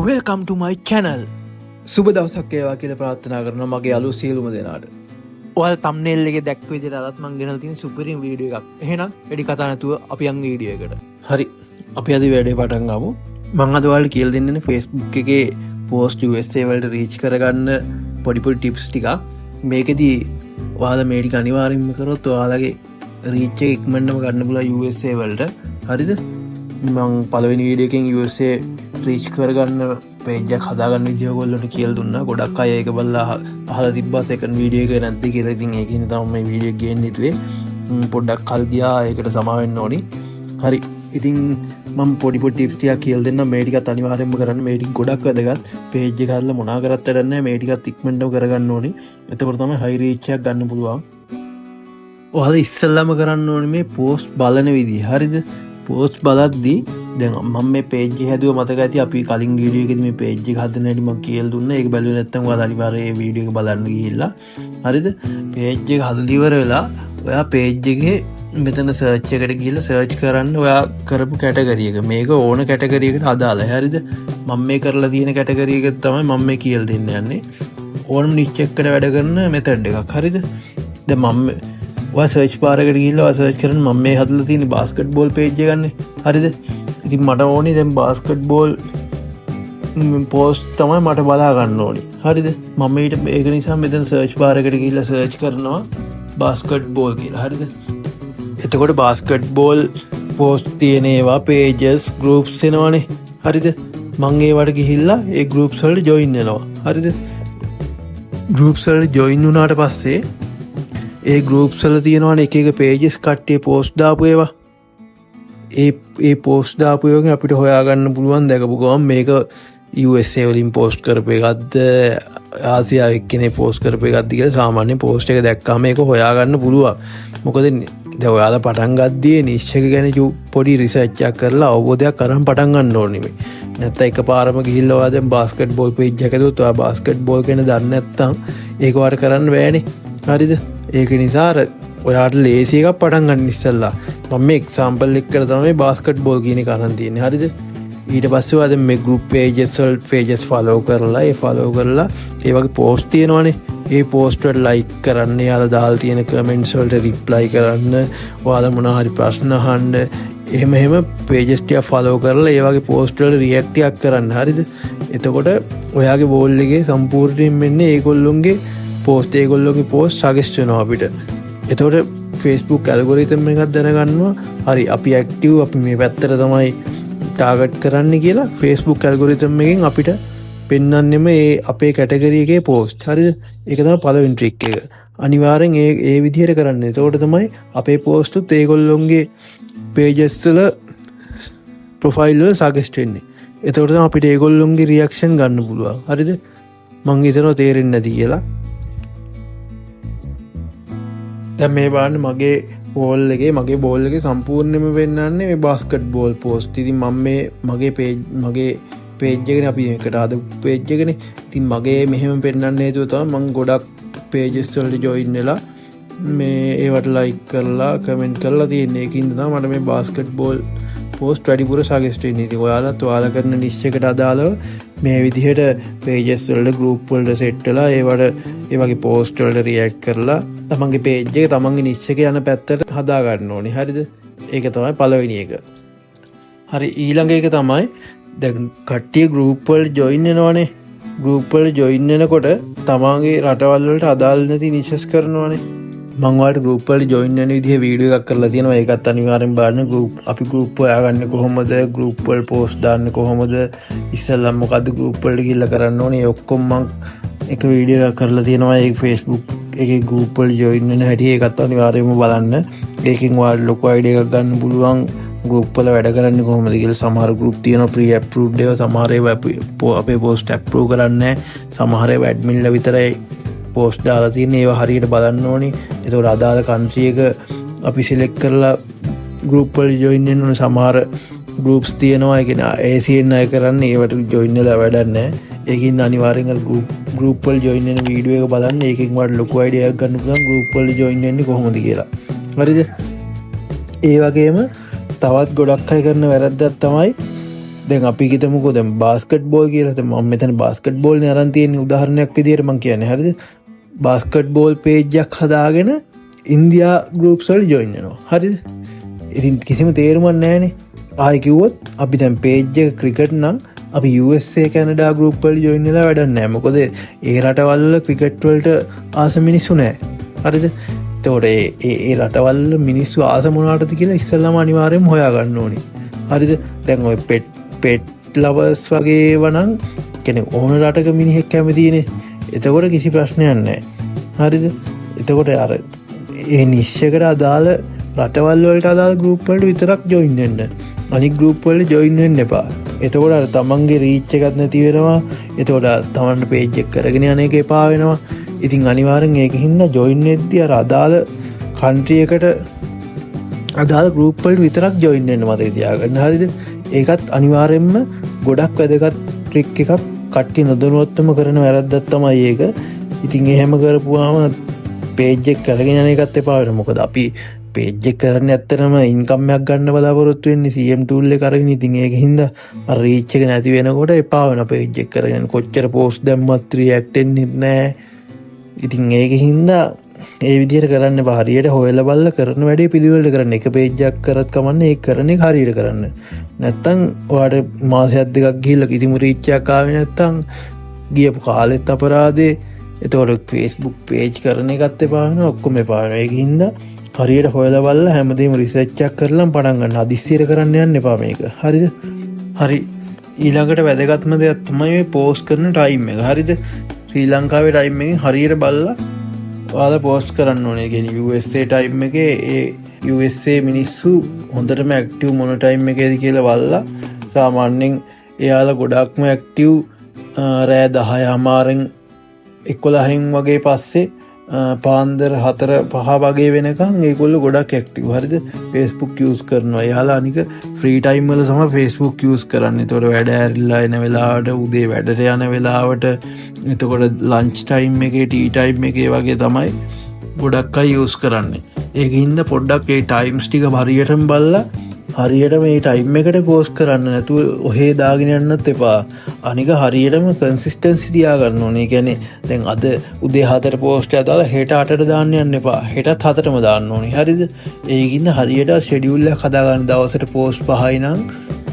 Welcome to my channel. සුබ දවසක් වේවා කියලා ප්‍රාර්ථනා කරනවා මගේ අලුත් සියලුම දෙනාට. ඔයාලා thumbnail එකේ දැක්ක විදිහට අදත් මම ගෙනල්ලා තියෙන සුපිරිම වීඩියෝ එකක්. එහෙනම් වැඩි කතා නැතුව අපි යන් වීඩියෝ එකට. හරි. අපි අද වැඩේ පටන් ගමු. මම අද ඔයාලට කියලා දෙන්නේ Facebook එකේ post USA වලට reach කරගන්න පොඩි ටිප්ස් ටිකක්. මේකෙදි ඔයාලා මේ ටික අනිවාර්යෙන්ම කරොත් ඔයාලගේ reach එක ඉක්මනටම ගන්න පුළුවන් USA වලට. හරිද? මම පළවෙනි වීඩියෝ එකෙන් USA රීච් කරගන්න පේජ් එකක් හදාගන්න විදිහ ඔයගොල්ලන්ට කියලා දුන්නා. ගොඩක් අය ඒක බලලා අහලා තිබ්බා සෙකන්ඩ් වීඩියෝ එක නැද්ද කියලා. ඉතින් ඒකින් තමයි මේ වීඩියෝ එක ගේන්න හිතුවේ. පොඩ්ඩක් කල් ගියා ඒකට සමා වෙන්න ඕනි. හරි. ඉතින් මම පොඩි ටිප්ස් ටිකක් කියලා දෙන්නම්. මේ ටිකත් අනිවාර්යෙන්ම කරන්න. මේ ටික ගොඩක් වැදගත්. පේජ් එක හදලා මොනා කරත් වැඩක් නැහැ. මේ ටිකත් ඉක්මනටම කරගන්න ඕනි. එතකොට තමයි හයි රීච් එකක් ගන්න පුළුවන්. ඔයාලා ඉස්සෙල්ලාම කරන්න ඕනේ මේ පෝස්ට් බලන විදිහ. හරිද? පෝස්ට් බලද්දී දැන් මම මේ පේජ් එක හැදුව මතක ඇති අපි කලින් වීඩියෝ එකේදී මේ පේජ් එක හදන්න හැටි මම කියලා දුන්නා. ඒක බැලුවේ නැත්නම් ඔයාලා අනිවාර්යයෙන් මේ වීඩියෝ එක බලන්න ගිහිල්ලා. හරිද? පේජ් එක හදලා ඉවර වෙලා ඔයා පේජ් එකේ මෙතන සර්ච් එකට ගිහිල්ලා සර්ච් කරන්න ඔයා කරපු කැටගරි එක. මේක ඕන කැටගරි එකට අදාළයි. හරිද? මම මේ කරලා තියෙන කැටගරි එක තමයි මම මේ කියලා දෙන්න යන්නේ. ඕනම නිච් එකකට වැඩ කරන මෙතඩ් එකක්. හරිද? දැන් මම සර්ච් පාරකට ගිහිල්ලා සර්ච් කරන මම මේ හදලා තියෙන බාස්කට් බෝල් පේජ් එක ගන්න. හරිද? ඉතින් මට ඕනේ දැන් බාස්කට් බෝල් පෝස්ට් තමයි මට බලා ගන්න ඕනේ. හරිද? මම ඒක නිසා මෙතන සර්ච් පාරකට ගිහිල්ලා සර්ච් කරනවා බාස්කට් බෝල් කියලා. හරිද? එතකොට බාස්කට් බෝල් පෝස්ට් තියෙන ඒවා පේජස් ගෲප්ස් එනවනේ. හරිද? මම ඒවට ගිහිල්ලා ඒ ගෲප්ස් වලට ජොයින් වෙනවා. හරිද? ගෲප්ස් වලට ජොයින් වුණාට පස්සේ ඒ ගෲප්ස් වල තියෙනවනේ එක එක පේජස් කට්ටිය පෝස්ට් දාපු ඒවා. ඒ පෝස්ට් දාපු ඒවාගෙන් අපිට හොයාගන්න පුළුවන් දැකපු ගමන් මේක USA වලින් පෝස්ට් කරපු එකක්ද ආසියාව එක්කෙනේ පෝස්ට් කරපු එකක්ද කියලා සාමාන්‍ය පෝස්ට් එක දැක්කම මේක හොයාගන්න පුළුවන්. මොකද දැන් ඔයාලා පටන් ගද්දී නිෂ් එක ගැන පොඩි රිසර්ච් එකක් කරලා අවබෝධයක් අරන් පටන් ගන්න ඕනේ මේ. නැත්නම් එකපාරම ගිහිල්ලා ඔයා දැන් බාස්කට් බෝල් පේජ් එක හදුවොත් ඔයා බාස්කට් බෝල් ගැන දන්නේ නැත්නම් ඒක වට කරන්න බෑනේ. හරිද? ඒක නිසා ඔයාට ලේසි එකක් පටන් ගන්න ඉස්සෙල්ලා මම මේ එක්සැම්පල් එකකට තමයි බාස්කට් බෝල් කියන එක අරන් තියෙන්නේ. හරිද? ඊට පස්සේ ඔයා දැන් මේ group pages වල pages follow කරලා ඒ වගේ post තියෙනවනේ. ඒ post වලට like කරන්න, යාලා දාලා තියෙන comments වලට reply කරන්න, ඔයාලා මොනවා හරි ප්‍රශ්න අහන්න, එහෙම pages ටික follow කරලා ඒ වගේ post වලට react එකක් කරන්න. හරිද? එතකොට ඔයාගේ ball එකේ සම්පූර්ණයෙන් වෙන්නේ ඒගොල්ලොන්ගේ post suggest වෙනවා අපිට. එතකොට Facebook ඇල්ගොරිතම් එකක් දැනගන්නවා හරි අපි ඇක්ටිව් අපි මේ පැත්තට තමයි ටාගට් කරන්න කියලා Facebook ඇල්ගොරිතම් එකෙන් අපිට පෙන්වන්නෙම ඒ අපේ කැටගරි එකේ පෝස්ට්. හරිද? ඒක තමයි පළවෙනි ට්‍රික් එක. අනිවාර්යෙන් ඒ විදිහට කරන්න. එතකොට තමයි අපේ පෝස්ට් උත් ඒගොල්ලොන්ගේ pages වල ප්‍රොෆයිල් වල සජෙස්ට් වෙන්නේ. එතකොට තමයි අපිට ඒගොල්ලොන්ගේ රියැක්ෂන් ගන්න පුළුවන්. හරිද? මං හිතනවා තේරෙන්නේ නැති කියලා. දැන් මේ බලන්න මගේ බෝල් එකේ සම්පූර්ණයෙන්ම වෙන්නන්නේ මේ බාස්කට් බෝල් පෝස්ට්. ඉතින් මම මේ මගේ පේජ් එකනේ අපි එකට ආද පේජ් එකනේ. ඉතින් මගේ මෙහෙම පෙන්නන්න හේතුව තමයි මම ගොඩක් පේජස් වලට ජොයින් වෙලා මේ ඒවට ලයික් කරලා කමෙන්ට් කරලා තියෙන එකකින් තමයි මට මේ බාස්කට් බෝල් පෝස්ට් වැඩිපුර සජෙස්ට් වෙන්නේ. ඉතින් ඔයාලා කරන නිෂ් එකට අදාළව මේ විදිහට පේජස් වලට ගෲප් වලට සෙට් වෙලා ඒ වගේ පෝස්ට් වලට රියැක්ට් කරලා තමන්ගේ පේජ් එක තමන්ගේ නිෂ් එක යන පැත්තට හදා ගන්න ඕනේ. හරිද? ඒක තමයි පළවෙනි එක. හරි. ඊළඟ එක තමයි දැන් කට්ටිය ගෲප් වලට ජොයින් වෙනවනේ. ගෲප් වලට ජොයින් වෙනකොට තමන්ගේ රටවල් වලට අදාළ නැති නිෂස් කරනවනේ. මම ඔයාලට ගෲප් වලට ජොයින් වෙන විදිහ වීඩියෝ එකක් කරලා තියෙනවා. ඒකත් අනිවාර්යෙන් බලන්න. අපි ගෲප් හොයාගන්නේ කොහොමද? ගෲප් වල පෝස්ට් දාන්නේ කොහොමද? ඉස්සෙල්ලා මොකද්ද ගෲප් වලට ගිහිල්ලා කරන්න ඕනේ? ඒ ඔක්කොම මම එක වීඩියෝ එකක් කරලා තියෙනවා. ඒක Facebook එකේ ගෲප් වල ජොයින් වෙන හැටි ඒකත් අනිවාර්යෙන්ම බලන්න. ඒකෙන් ඔයාලට ලොකු අයිඩියා එකක් ගන්න පුළුවන්. ගෲප් වල වැඩ කරන්නේ කොහොමද කියලා. සමහර ගෲප් තියෙනවා pre approved ඒවා. සමහර ඒවා අපේ පෝස්ට් approve කරන්නේ නැහැ. සමහර ඒවා ඇඩ්මින්ලා විතරයි පෝස්ට් දාලා තියෙන. ඒවා හරියට බලන්න ඕනේ. ඒතකොට අදාළ කන්ට්‍රි එක අපි සිලෙක්ට් කරලා ගෲප් වල ජොයින් වෙන්න ඕනේ. සමහර ගෲප්ස් තියෙනවා. ඒ කියන්නේ ASEAN අය කරන්නේ ඒවට ජොයින් වෙලා වැඩක් නැහැ. ඒකින් අනිවාර්යෙන් ගෲප් වල ජොයින් වෙන වීඩියෝ එක බලන්න. ඒකෙන් ඔයාලට ලොකු අයිඩියා එකක් ගන්න පුළුවන් ගෲප් වල ජොයින් වෙන්නේ කොහොමද කියලා. හරිද? ඒ වගේම තවත් ගොඩක් අය කරන වැරද්දක් තමයි දැන් අපි හිතමුකෝ දැන් බාස්කට් බෝල් කියලා. මම මෙතන බාස්කට් බෝල් නේ අරන් තියෙන උදාහරණයක් විදියට මම කියන්නේ. හරිද? බාස්කට් බෝල් පේජ් එකක් හදාගෙන ඉන්දියා ගෲප්ස් වල ජොයින් වෙනවා. හරිද? ඉතින් කිසිම තේරුමක් නැහැනේ. ආයි කිව්වොත් අපි දැන් පේජ් එක ක්‍රිකට් නම් අපි USA කැනඩා ගෲප් වල ජොයින් වෙලා වැඩක් නැහැ. මොකද ඒ රටවල් වල ක්‍රිකට් වලට ආස මිනිස්සු නැහැ. හරිද? එතකොට ඒ රටවල් මිනිස්සු ආස මොනවටද කියලා ඉස්සෙල්ලාම අනිවාර්යයෙන්ම හොයාගන්න ඕනේ. හරිද? දැන් ඔය පෙට් ලවර්ස් වගේ වනම් කෙනෙක් ඕන රටක මිනිහෙක් කැමතිනේ. එතකොට කිසි ප්‍රශ්නයක් නැහැ. හරිද? එතකොට අර ඒ නිශ්චයකට අදාළ රටවල් වලට අදාළ ගෲප් වලට විතරක් ජොයින් වෙන්න. අනිත් ගෲප් වලට ජොයින් වෙන්න එපා. එතකොට අර තමන්ගේ රීච් එකක් නැති වෙනවා. එතකොට තමන්ට පේජ් එක කරගෙන යන එක එපා වෙනවා. ඉතින් අනිවාර්යෙන් ඒකින්ද ජොයින් වෙද්දී අර අදාළ කන්ට්‍රි එකට අදාළ ගෲප් වලට විතරක් ජොයින් වෙන්න මතක තියාගන්න. හරිද? ඒකත් අනිවාර්යෙන්ම ගොඩක් වැදගත් ට්‍රික් එකක්. කට්ටිය නොදැනුවත්වම කරන වැරද්දක් තමයි ඒක. ඉතින් එහෙම කරපුවාම පේජ් එක කරගෙන යන එකත් එපා වෙනවා. මොකද අපි පේජ් එක කරන්නේ ඇත්තටම ඉන්කම් එකක් ගන්න බලාපොරොත්තු වෙන්නේ CM tool එක අරගෙන. ඉතින් ඒකින්ද අර රීච් එක නැති වෙනකොට එපා වෙනවා පේජ් එක කරගෙන. කොච්චර පෝස්ට් දැම්මත් රියැක්ට් වෙන්නේ නැහැ. ඉතින් ඒකින්ද ඒ විදිහට කරන්න එපා. හරියට හොයලා බලලා කරන වැඩේ පිළිවෙලට කරන්න. එක පේජ් එකක් කරත් කමන්නේ ඒක කරන එක හරියට කරන්න. නැත්තම් ඔයාලට මාසයක් දෙකක් ගිහිල්ලා කිසිම රීච් එකක් ආවේ නැත්තම් ගියපු කාලෙත් අපරාධේ. එතකොට Facebook පේජ් කරන එකත් එපා වෙනවා. ඔක්කොම එපා වෙනවා. ඒකින්ද හරියට හොයලා බලලා හැමදේම රිසර්ච් එකක් කරලා පටන් ගන්න. හදිස්සියට කරන්න යන්න එපා මේක. හරිද? හරි. ඊළඟට වැදගත්ම දෙයක් තමයි මේ පෝස්ට් කරන ටයිම් එක. හරිද? ශ්‍රී ලංකාවේ ටයිම් එකෙන් හරියට බලලා ඔයාලා පෝස්ට් කරන්න ඕනේ. කියන්නේ USA ටයිම් එකේ ඒ USA මිනිස්සු හොඳටම ඇක්ටිව් මොන ටයිම් එකේද කියලා බලලා සාමාන්‍යයෙන් එයාලා ගොඩක්ම ඇක්ටිව් රෑ 10:00 11න් වගේ පස්සේ පාන්දර 4-5 වගේ වෙනකම් ඒගොල්ලෝ ගොඩක් ඇක්ටිව්. හරිද? Facebook යූස් කරනවා. එයාලා අනික ෆ්‍රී ටයිම් වල තමයි Facebook යූස් කරන්නේ. ඒතකොට වැඩ ඇරිලා එන වෙලාවට, උදේ වැඩට යන වෙලාවට, එතකොට ලන්ච් ටයිම් එකේ, ටී ටයිම් එකේ වගේ තමයි ගොඩක් අය යූස් කරන්නේ. ඒකින්ද පොඩ්ඩක් ඒ ටයිම්ස් ටික හරියටම බලලා හරියට මේ ටයිම් එකට පෝස්ට් කරන්න නැතුව ඔහේ දාගෙන යන්නත් එපා. අනික හරියටම කන්සිස්ටන්සි තියාගන්න ඕනේ. ඒ කියන්නේ දැන් අද උදේ 4ට පෝස්ට් එක දාලා හෙට 8ට දාන්න යන්න එපා. හෙටත් 4ටම දාන්න ඕනේ. හරිද? ඒකින්ද හරියට ෂෙඩියුල් එකක් හදාගන්න. දවසට පෝස්ට් 5යි නම්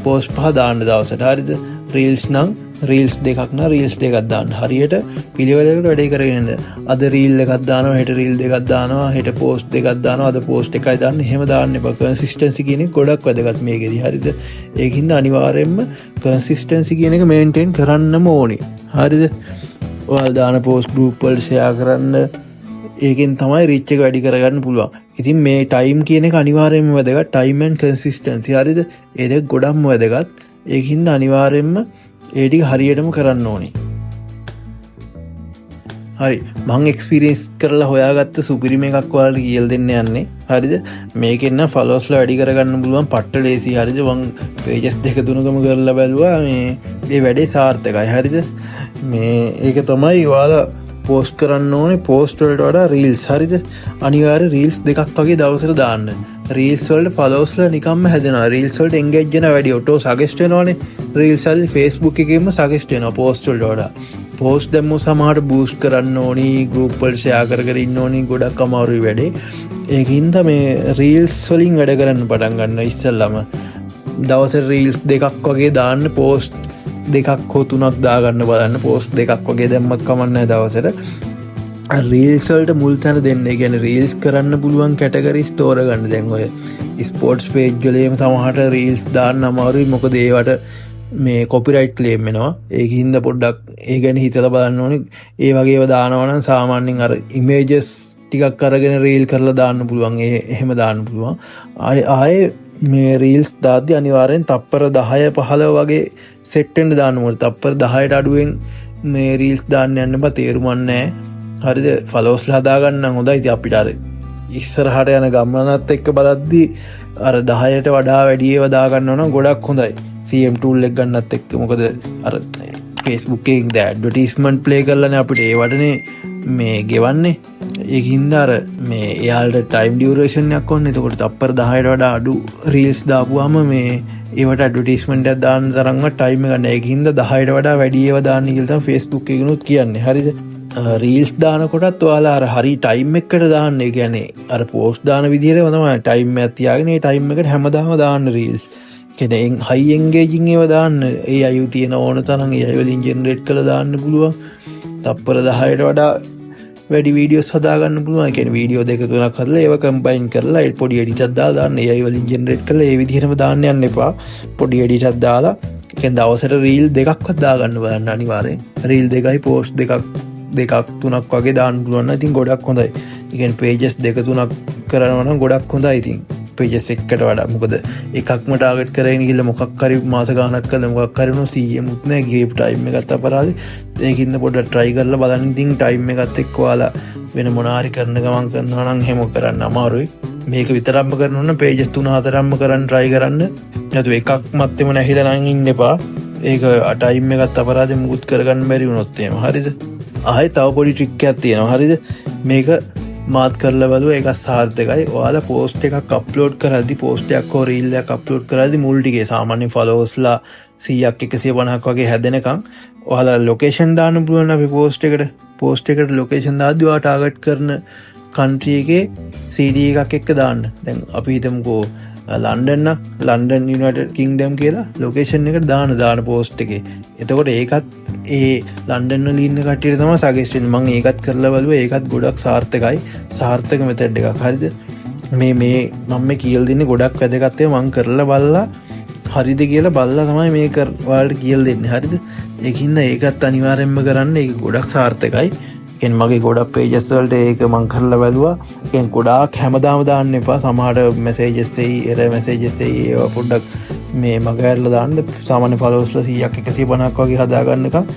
පෝස්ට් 5 දාන්න දවසට. හරිද? රීල්ස් නම් රීල්ස් දෙකක් නම් රීල්ස් දෙකක් දාන්න. හරියට පිළිවෙලකට වැඩේ කරගෙන යන්න. අද රීල් එකක් දානවා, හෙට රීල් දෙකක් දානවා, හෙට පෝස්ට් දෙකක් දානවා, අද පෝස්ට් එකයි දාන්න. එහෙම දාන්න එපා. කන්සිස්ටන්සි කියන එක ගොඩක් වැදගත් මේකෙදි. හරිද? ඒකින්ද අනිවාර්යයෙන්ම කන්සිස්ටන්සි කියන එක මේන්ටේන් කරන්නම ඕනේ. හරිද? ඔයාලා දාන පෝස්ට් ගෲප් වල ෂෙයා කරන්න. ඒකෙන් තමයි රීච් එක වැඩි කරගන්න පුළුවන්. ඉතින් මේ ටයිම් කියන එක අනිවාර්යයෙන්ම වැදගත්. Time and consistency. හරිද? ඒ දෙක ගොඩක්ම වැදගත්. ඒකින්ද අනිවාර්යයෙන්ම ඒ ටික හරියටම කරන්න ඕනේ. හරි. මං එක්ස්පීරියන්ස් කරලා හොයාගත්ත සුපිරිම එකක් ඔයාලට කියලා දෙන්න යන්නේ. හරිද? මේකෙන් නම් ෆලෝවර්ස්ලා වැඩි කරගන්න පුළුවන් පට්ට ලේසි. හරිද? මං පේජස් 2-3කම කරලා බැලුවා. මේ වැඩේ සාර්ථකයි. හරිද? මේ ඒක තමයි ඔයාලා පෝස්ට් කරන්න ඕනේ. පෝස්ට් වලට වඩා රීල්ස්. හරිද? අනිවාර්ය රීල්ස් දෙකක් වගේ දවසට දාන්න. රීල්ස් වලට ෆලෝවර්ස්ලා නිකම්ම හැදෙනවා. රීල්ස් වලට එන්ගේජ් වෙන වැඩි ඔටෝ සජෙස්ට් වෙනවනේ. රීල්ස් වල Facebook එකේම සජෙස්ට් වෙනවා පෝස්ට් වලට වඩා. පෝස්ට් දැම්මොත් සමහරට බූස්ට් කරන්න ඕනි, ගෲප් වල ෂෙයා කර ඉන්න ඕනි. ගොඩක් අමාරුයි වැඩේ. ඒකින්ද මේ රීල්ස් වලින් වැඩ කරන්න පටන් ගන්න. ඉස්සෙල්ලාම දවසට රීල්ස් දෙකක් වගේ දාන්න. පෝස්ට් දෙකක් හෝ 3ක් දාගන්න බලන්න. පෝස්ට් දෙකක් වගේ දැම්මත් කමක් නැහැ දවසට. රීල්ස් වලට මුල් තැන දෙන්න. ඒ කියන්නේ රීල්ස් කරන්න පුළුවන් කැටගරිස් තෝරගන්න. දැන් ඔය ස්පෝර්ට්ස් පේජ් වලේම සමහරට රීල්ස් දාන්න අමාරුයි. මොකද ඒවට මේ කොපිරයිට් ක්ලේම් වෙනවා. ඒකින්ද පොඩ්ඩක් ඒ ගැන හිතලා බලන්න ඕනේ. ඒ වගේව දානවා නම් සාමාන්‍යයෙන් අර ඉමේජස් ටිකක් අරගෙන රීල් කරලා දාන්න පුළුවන්. එහෙම දාන්න පුළුවන්. ආයේ මේ රීල්ස් දාද්දි අනිවාර්යෙන් තප්පර 10-15 වගේ සෙට් වෙන්න දාන්න ඕනේ. තප්පර 10ට අඩුවෙන් මේ රීල්ස් දාන්න යන්න බෑ. තේරුමක් නැහැ. හරිද? ෆලෝවර්ස්ලා හදාගන්න හොඳයි. ඉතින් අපිට අර ඉස්සරහට යන ගමනත් එක්ක බලද්දී අර 10ට වඩා වැඩි ඒවා දාගන්නවා නම් ගොඩක් හොඳයි. CM tool එක ගන්නත් එක්ක. මොකද අර Facebook එකේ ද ඇඩ්වර්ටයිස්මන්ට් ප්ලේ කරලානේ අපිට ඒවටනේ මේ ගෙවන්නේ. ඒකින්ද අර මේ එයාලට ටයිම් ඩියුරේෂන් එකක් ඕනේ. එතකොට තප්පර 10ට වඩා අඩු රීල්ස් දාපුවාම මේ ඒවට ඇඩ්වර්ටයිස්මන්ට් එකක් දාන්න තරම්ව ටයිම් එක නැහැ. ඒකින්ද 10ට වඩා වැඩි ඒවා දාන්න කියලා තමයි Facebook එකනොත් කියන්නේ. හරිද? රීල්ස් දානකොටත් ඔයාලා අර හරි ටයිම් එකකට දාන්න. ඒ කියන්නේ අර පෝස්ට් දාන විදිහටම තමයි ටයිම් එකක් තියාගෙන ඒ ටයිම් එකට හැමදාම දාන්න රීල්ස්. කියන්නේ හයි එන්ගේජින් ඒවා දාන්න. ඒ අයු තියෙන ඕන තරම් ඒ අය වලින් ජෙනරේට් කරලා දාන්න පුළුවන්. තප්පර 10ට වඩා වැඩි වීඩියෝස් හදාගන්න පුළුවන්. කියන්නේ වීඩියෝ දෙක තුනක් හදලා ඒව කම්බයින් කරලා ඒ පොඩි එඩිට් එකක් දාලා දාන්න. ඒ අය වලින් ජෙනරේට් කරලා ඒ විදිහටම දාන්න යන්න එපා. පොඩි එඩිට් එකක් දාලා කියන්නේ දවසට රීල් දෙකක්වත් දාගන්න බලන්න අනිවාර්යෙන්. රීල් දෙකයි පෝස්ට් දෙකක් තුනක් වගේ දාන්න පුළුවන් නම් ඉතින් ගොඩක් හොඳයි. ඒ කියන්නේ පේජස් දෙක තුනක් කරනවා නම් ගොඩක් හොඳයි ඉතින්. පේජස් එකකට වඩා. මොකද එකක්ම ටාගට් කරගෙන ගිහලා මොකක් හරි මාස ගාණක් කරලා මොකක් හරි නෝ CM උත් නැහැ. ගේප් ටයිම් එකත් අපරාධි. ඒකින්ද පොඩ්ඩක් try කරලා බලන්න. ඉතින් ටයිම් එකත් එක්ක ඔයාලා වෙන මොනාරි කරන ගමන් කරනවා නම් හැම කරන්න අමාරුයි. මේක විතරක්ම කරනවා නම් පේජස් 3-4ක්ම කරන්න try කරන්න. නැතු එකක් මැත්තේම නැහිලා නම් ඉන්න එපා. ඒක ටයිම් එකත් අපරාධි මුකුත් කරගන්න බැරි වුණොත් එහෙම. හරිද? ආයෙ තව පොඩි ට්‍රික් එකක් තියෙනවා. හරිද? මේක මාත් කරලා බලුව ඒක සාර්ථකයි. ඔයාලා පෝස්ට් එකක් අප්ලෝඩ් කරද්දි පෝස්ට් එකක් හෝ රීල් එකක් අප්ලෝඩ් කරද්දි මුල් ටිකේ සාමාන්‍ය ෆලෝවර්ස්ලා 100ක් 150ක් වගේ හැදෙනකම් ඔයාලා ලොකේෂන් දාන්න පුළුවන්. අපි පෝස්ට් එකට ලොකේෂන් දාද්දි ඔයා ටාගට් කරන කන්ට්‍රි එකේ CD එකක් එක්ක දාන්න. දැන් අපි හිතමුකෝ ලන්ඩන් යුනයිටඩ් කින්ග්ඩම් කියලා ලොකේෂන් එකට දාන පෝස්ට් එකේ. එතකොට ඒකත් ඒ ලන්ඩන් වල ඉන්න කට්ටියට තමයි සජෙස්ට් වෙන්නේ. මම ඒකත් කරලා බලුවා. ඒකත් ගොඩක් සාර්ථකයි. සාර්ථක මෙතඩ් එකක්. හරිද? මේ මම කියලා දෙන්නේ ගොඩක් වැදගත් ඒවා මම කරලා බලලා හරිද කියලා බලලා තමයි මේක ඔයාලට කියලා දෙන්නේ. හරිද? ඒකින්ද ඒකත් අනිවාර්යෙන්ම කරන්න. ඒක ගොඩක් සාර්ථකයි. කියන්නේ මගේ ගොඩක් පේජස් වලට ඒක මම කරලා බලුවා. කියන්නේ ගොඩාක් හැමදාම දාන්න එපා. සමහර මැසේජස් එයි, එරර් මැසේජස් එයි ඒවා පොඩ්ඩක් මේ මගහැරලා දාන්න. සාමාන්‍ය ෆලෝවර්ස්ලා 100ක් 150ක් වගේ හදාගන්නකම්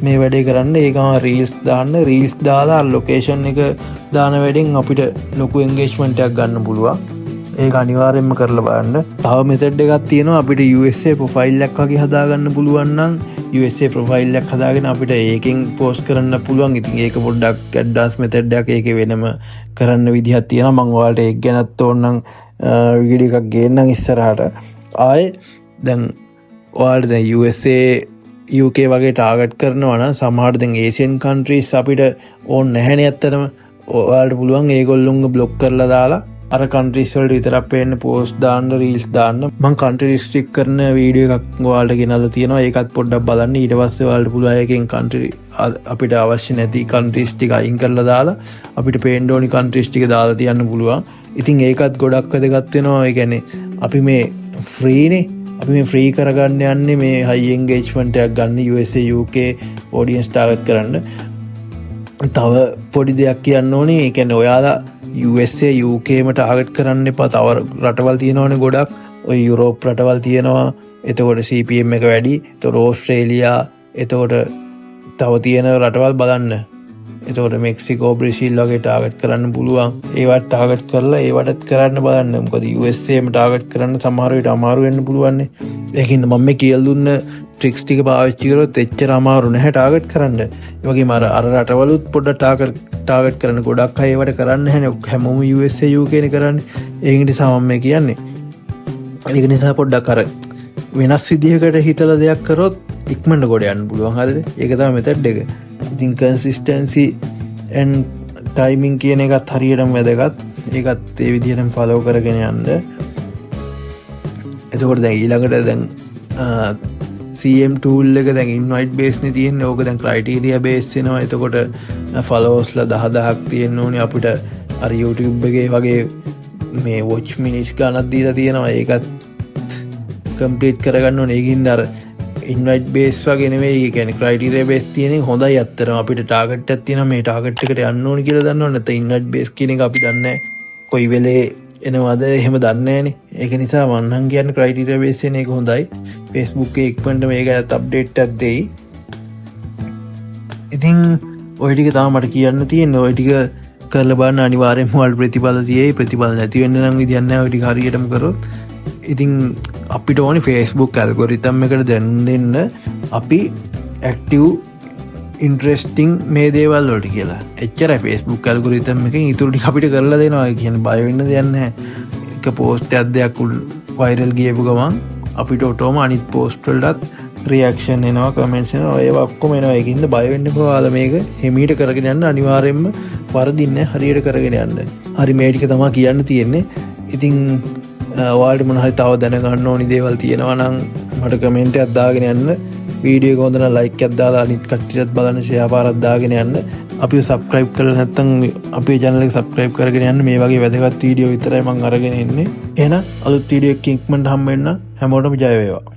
මේ වැඩේ කරන්න. ඒකම රීල්ස් දාන්න. රීල්ස් දාලා ලොකේෂන් එක දාන වැඩෙන් අපිට ලොකු එන්ගේජ්මන්ට් එකක් ගන්න පුළුවන්. ඒක අනිවාර්යෙන්ම කරලා බලන්න. තව මෙතඩ් එකක් තියෙනවා. අපිට USA ප්‍රොෆයිල් එකක් වගේ හදාගන්න පුළුවන් නම් USA ප්‍රොෆයිල් එකක් හදාගෙන අපිට ඒකෙන් පෝස්ට් කරන්න පුළුවන්. ඉතින් ඒක පොඩ්ඩක් ඇඩ්වාන්ස් මෙතඩ් එකක්. ඒකේ වෙනම කරන්න විදිහක් තියෙනවා. මම ඔයාලට ඒක ගැනත් ඕනනම් වීඩියෝ එකක් ගේන්නම් ඉස්සරහට. ආයේ දැන් ඔයාලට දැන් USA UK වගේ ටාගට් කරනවා නම් සමහර දැන් ඒසියන් කන්ට්‍රීස් අපිට ඕන නැහැනේ ඇත්තටම. ඔයාලට පුළුවන් ඒගොල්ලොන්ව බ්ලොක් කරලා දාලා අර කන්ට්‍රීස් වලට විතරක් පේන්න පෝස්ට් දාන්න, රීල්ස් දාන්න. මම කන්ට්‍රි රිස්ට්‍රික්ට් කරන වීඩියෝ එකක් ඔයාලට ගෙනල්ලා තියෙනවා. ඒකත් පොඩ්ඩක් බලන්න. ඊට පස්සේ ඔයාලට පුළුවන් එකෙන් කන්ට්‍රි අපිට අවශ්‍ය නැති කන්ට්‍රීස් ටික අයින් කරලා දාලා අපිට පේන්න ඕනි කන්ට්‍රීස් ටික දාලා තියන්න පුළුවන්. ඉතින් ඒකත් ගොඩක් වැදගත් වෙනවා. ඒ කියන්නේ අපි මේ ෆ්‍රීනේ. අපි මේ ෆ්‍රී කරගන්න යන්නේ මේ හයි එන්ගේජ්මන්ට් එකක් ගන්න USA UK ඔඩියන්ස් ටාගට් කරන්න. තව පොඩි දෙයක් කියන්න ඕනේ. ඒ කියන්නේ ඔයාලා USA UKම ටාගට් කරන්න එපා. තව රටවල් තියෙනවනේ ගොඩක්. ඔය යුරෝප් රටවල් තියෙනවා. එතකොට CPM එක වැඩි. එතකොට ඕස්ට්‍රේලියා, එතකොට තව තියෙන රටවල් බලන්න. එතකොට මෙක්සිකෝ, බ්‍රසීල් වගේ ටාගට් කරන්න පුළුවන්. ඒවත් ටාගට් කරලා ඒවටත් කරන්න බලන්න. මොකද USAම ටාගට් කරන්න සමහර විට අමාරු වෙන්න පුළුවන් නේ. ඒකින්ද මම මේ කියලා දුන්න ට්‍රික්ස් ටික පාවිච්චි කරොත් එච්චර අමාරු නැහැ ටාගට් කරන්න. ඒ වගේම අර රටවලුත් පොඩ්ඩක් ටාගට් කරන්න. ගොඩක් අය ඒවට කරන්නේ නැහැනේ. හැමෝම USA UK නේ කරන්නේ. ඒක නිසා මම මේ කියන්නේ. ඒක නිසා පොඩ්ඩක් අර වෙනස් විදිහකට හිතලා දෙයක් කරොත් ඉක්මනට ගොඩ යන්න පුළුවන්. හරිද? ඒක තමයි මෙතඩ් එක. ඉතින් කන්සිස්ටන්සි and timing කියන එකත් හරියටම වැදගත්. ඒකත් ඒ විදිහටම ෆලෝ කරගෙන යන්න. එතකොට දැන් ඊළඟට දැන් CM tool එක දැන් invite base නේ තියෙන්නේ. ඕක දැන් criteria base වෙනවා. එතකොට followers ලා 10000ක් තියෙන්න ඕනේ අපිට. අර YouTube එකේ වගේ මේ watch minutes ගණනක් දීලා තියෙනවා. ඒකත් complete කරගන්න ඕනේ. ඒකින්ද අර invite base වගේ නෙවෙයි. ඒ කියන්නේ criteria base තියෙන එක හොඳයි අත්‍තරම. අපිට target එකක් තියෙනවා. මේ target එකට යන්න ඕනේ කියලා දන්නවනේ. නැත්නම් invite base කියන එක අපි දන්නේ නැහැ. කොයි වෙලේ එනවාද එහෙම දන්නේ නැහනේ. ඒක නිසා මම නම් කියන්නේ criteria base එක හොඳයි. Facebook එකේ ඉක්මනට මේකට අප්ඩේට් එකක් දෙයි. ඉතින් ඔය ටික තමයි මට කියන්න තියෙන්නේ. ඔය ටික කරලා බලන්න අනිවාර්යෙන්ම ඔයාලට ප්‍රතිඵල තියෙයි. ප්‍රතිඵල නැති වෙන්න නම් විදියක් නැහැ. ඔය ටික හරියටම කරොත්. ඉතින් අපිට ඕනේ Facebook ඇල්ගොරිතම් එකට දැනුම් දෙන්න අපි active ඉන්ට්‍රෙස්ටිං මේ දේවල් වලට කියලා. එච්චරයි Facebook ඇල්ගොරිතම් එකෙන් ඊටු ටික අපිට කරලා දෙනවා. කියන්නේ බය වෙන්න දෙයක් නැහැ. එක පෝස්ට් එකක් දෙයක් වයිරල් ගියපු ගමන් අපිට ඔටෝම අනිත් පෝස්ටල්ටත් රියක්ෂන් එනවා කමෙන්ට්න ඔය ඔක්කොම එනවා එකකින්ද බයවෙන්න පාල මේක හෙමීට කරගෙන යන්න අනිවාරයෙන්ම වරදින්න හරියට කරගෙන යන්න හරි මේටික තමා කියන්න තියෙන්නේ ඉතිං වාට මොනහරි තව දැනගන්න ඕනි දේවල් තියෙනවනම් මට කමෙන්ට අද්දාගෙන යන්න වීඩිය ගොඳන ලයික් අද්දාලා අනිත් කට්ටියත් බලන්න ෂයාපාරද්දාගෙන යන්න අපි සබස්ක්‍රයිබ් කල නැත්තන් අපේ ජනලෙක් සබස්ක්‍රයිබ් කරගෙන යන්න මේ වගේ වැදගත් වීඩියෝ විතරයි මං අරගෙන එන්නේ එන අලුත් වීඩියෝ එකකින් ඉක්මනට හම්බ වෙන්න හැමෝටම ජය වේවා